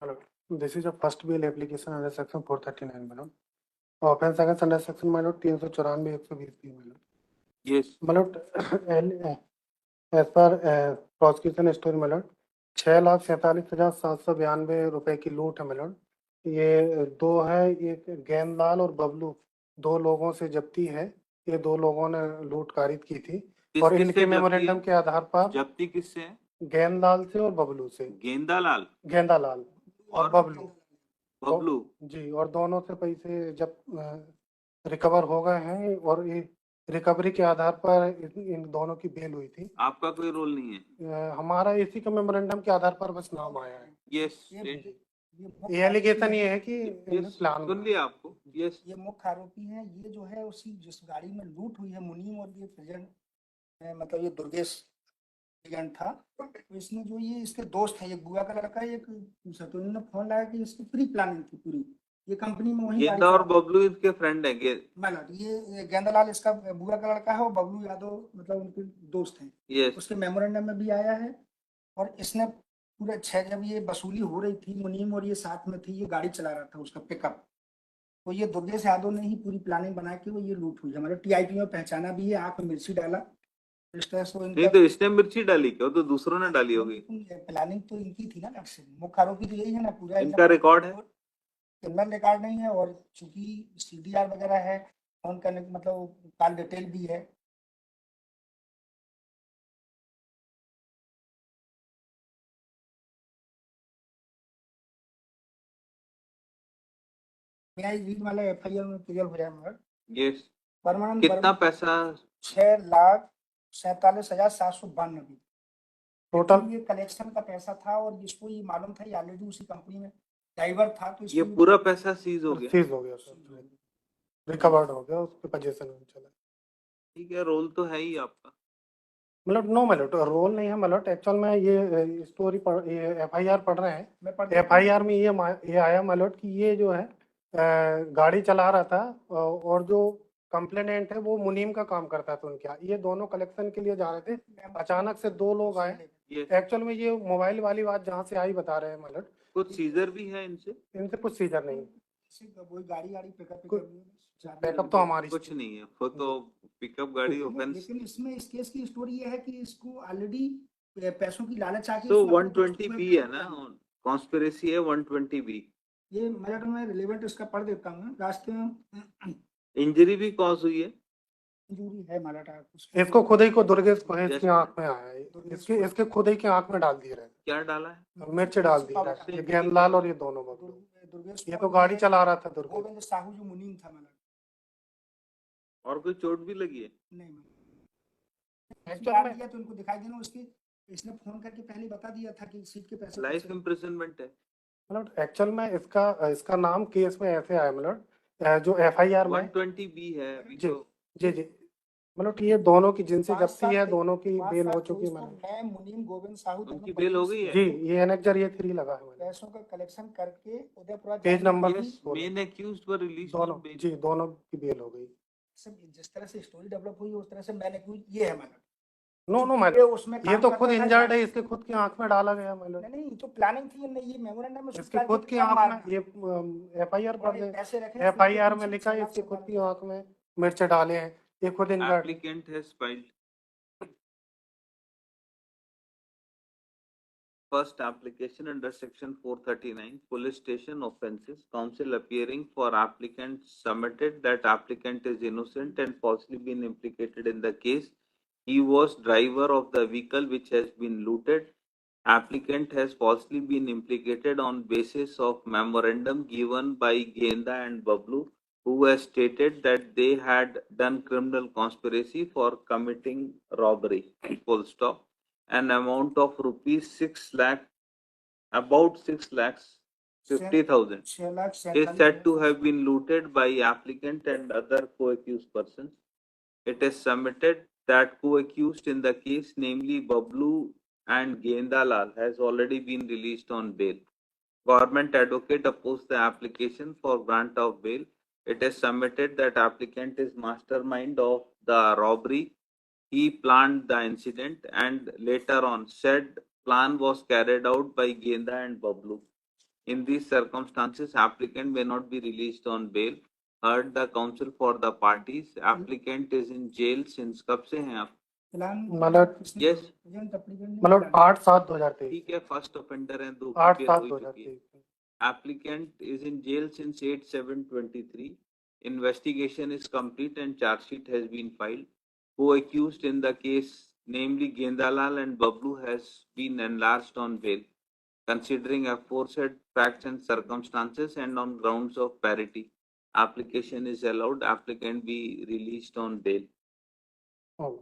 Hello. This is a first bail application under section 439 madam. Offense against under section madam 394 120 madam. Yes. मतलब as per prosecution story madam 6,47,792 की लूट है madam. ये दो है, एक गेंदलाल और बबलू, दो लोगों से जब्ती है। ये दो लोगों ने लूट कारित की थी और इनके मेमोरेंडम के आधार पर जब्ती किससे है? गेंदलाल से और बबलू से। गेंदालाल और बबलू जी, और दोनों से पैसे जब रिकवर हो गए हैं और ये रिकवरी के आधार पर इन दोनों की बेल हुई थी। आपका कोई रोल नहीं है? हमारा इसी का मेमोरेंडम के आधार पर बस नाम आया है। यस, ये एलिगेशन ये है कि प्लान सुन लिया आपको। यस, ये मुख्य आरोपी है। ये जो है उसी जिस गाड़ी में लूट हुई है मुनीम, और ये प्रेजेंट मतलब ये दुर्गेश एजेंट था। तो इसमें जो ये इसके दोस्त है, एक बुआ का लड़का, एक तो इन्होंने फोन लाया कि इसकी प्री प्लानिंग थी पूरी। ये कंपनी में वही गेंदा और बबलू इसके फ्रेंड है। ये गेंदालाल इसका बुआ का लड़का है और बबलू यादव मतलब उनके दोस्त हैं। yes. उसके मेमोरेंडम में भी आया है। और इसने पूरे 6 जब ये वसूली हो रही थी, मुनीम और ये साथ में थी, ये गाड़ी चला रहा था उसका पिकअप। तो ये दुर्गेश यादव ने ही पूरी प्लानिंग बना के वो ये लूट हुई है। हमारे टीआईपी में पहचाना भी है, आंख में मिर्ची डाला। नहीं तो इसने मिर्ची डाली क्या? तो दूसरों ने डाली होगी। प्लानिंग तो इनकी थी ना। मुख्य आरोपी तो यही है ना। पूरा इनका रिकॉर्ड है, क्रिमिनल रिकॉर्ड नहीं है। और चूंकि सीडीआर वगैरह है, फोन करने मतलब कॉल डिटेल भी है। एफआईआर में क्लियर हो जाए। यस। कितना पैसा? 6,47,792 टोटल ये कलेक्शन का पैसा था। और जिसको ये मालूम था ये ऑलरेडी उसी कंपनी में ड्राइवर था। तो ये पूरा पैसा सीज हो गया सर, रिकवर्ड हो गया, उसके पोजीशन में चला। ठीक है, रोल तो है ही आपका। मतलब नो मतलब रोल नहीं है। मतलब एक्चुअल में ये स्टोरी ये एफआईआर पढ़ रहे हैं। एफआईआर में ये आया मतलब कि ये जो है गाड़ी चला रहा था और जो कंप्लेनेंट है वो मुनीम का काम करता था उनके यहाँ। ये दोनों कलेक्शन के लिए जा रहे थे। अचानक से दो लोग आए। एक्चुअल में ये मोबाइल वाली बात जहाँ से आई बता रहे हैं मतलब कुछ सीजर भी है इनसे कुछ सीजर नहीं। गाड़ी बैकअप तो हमारी कुछ नहीं है, वो तो पिकअप गाड़ी ओपन। लेकिन इसमें इस केस की स्टोरी ये है कि इसको ऑलरेडी पैसों की लालच आके तो 120B है ना, कॉन्स्पिरेसी है 120B। ये मैं रिलेवेंट इसका पढ़ देता हूँ। रास्ते में इंजरी भी कॉज हुई है। इंजरी है मराठा। इसको खुद ही को दुर्गेश को इसकी आंख में आया है। इसके खुद ही की आंख में डाल दिए रहे। क्या डाला है? मिर्च डाल दी है। ये गेंदलाल और ये दोनों बबलू। ये तो गाड़ी चला रहा था दुर्गेश। साहू जो मुनीम था मतलब। और कोई चोट भी लगी है? नहीं तो उनको दिखाई देना। उसकी इसने फोन करके पहले बता दिया था कि सीट के पैसे लाइफ इम्प्रिजनमेंट है। मतलब एक्चुअल में इसका नाम केस में ऐसे आया मतलब जो एफआईआर में 120B है जी मतलब ये दोनों की जिनसे जब्ती है, दोनों की बेल हो चुकी है। मैं मुनीम गोविंद साहू उनकी बेल हो गई है जी। ये एनेक्जर ये 3 लगा है। पैसों का कलेक्शन करके Udaipura page number main accused वर रिलीज। दोनों की बेल हो गई। जिस तरह से स्टोरी डेवलप हुई उस तरह से मैंने ये है मतलब नो मैं ये तो खुद इंजर्ड है। इसके खुद की आंख में डाला गया मतलब। नहीं तो प्लानिंग थी। ये मेमोरेंडम में इसके खुद की आंख में ये एफआईआर पढ़ ले। एफआईआर में लिखा है इसकी खुद की आंख में मिर्च डाले हैं। ये खुद injured. Applicant has filed first application under section 439 police station offences. Counsel appearing for applicant submitted that applicant is innocent and falsely been implicated in the case. He was driver of the vehicle which has been looted. Applicant has falsely been implicated on basis of memorandum given by Genda and Bablu, who has stated that they had done criminal conspiracy for committing robbery. Full stop. An amount of rupees 6 lakh, about 6 lakhs 50,000 is said to have been looted by applicant and other co-accused persons. It is submitted that co-accused in the case, namely Bablu and Gendalal, has already been released on bail. Government advocate opposed the application for grant of bail. It is submitted that applicant is mastermind of the robbery. He planned the incident and later on said plan was carried out by Genda and Bablu. In these circumstances, applicant may not be released on bail. Heard the counsel for the parties. Applicant is in jail since कब से हैं आप? फिलहाल मतलब Yes. Present applicant मतलब 8/7/2023 ठीक है, first offender है, दो की bail हो चुकी है. 8/7/2023 Applicant is in jail since 8/7/23. Investigation is complete and charge sheet has been filed. Co-accused in the case, namely Gendalal and Bablu, has been enlarged on bail. Considering aforesaid facts and circumstances and on grounds of parity, application is allowed. Applicant be released on bail. Oh.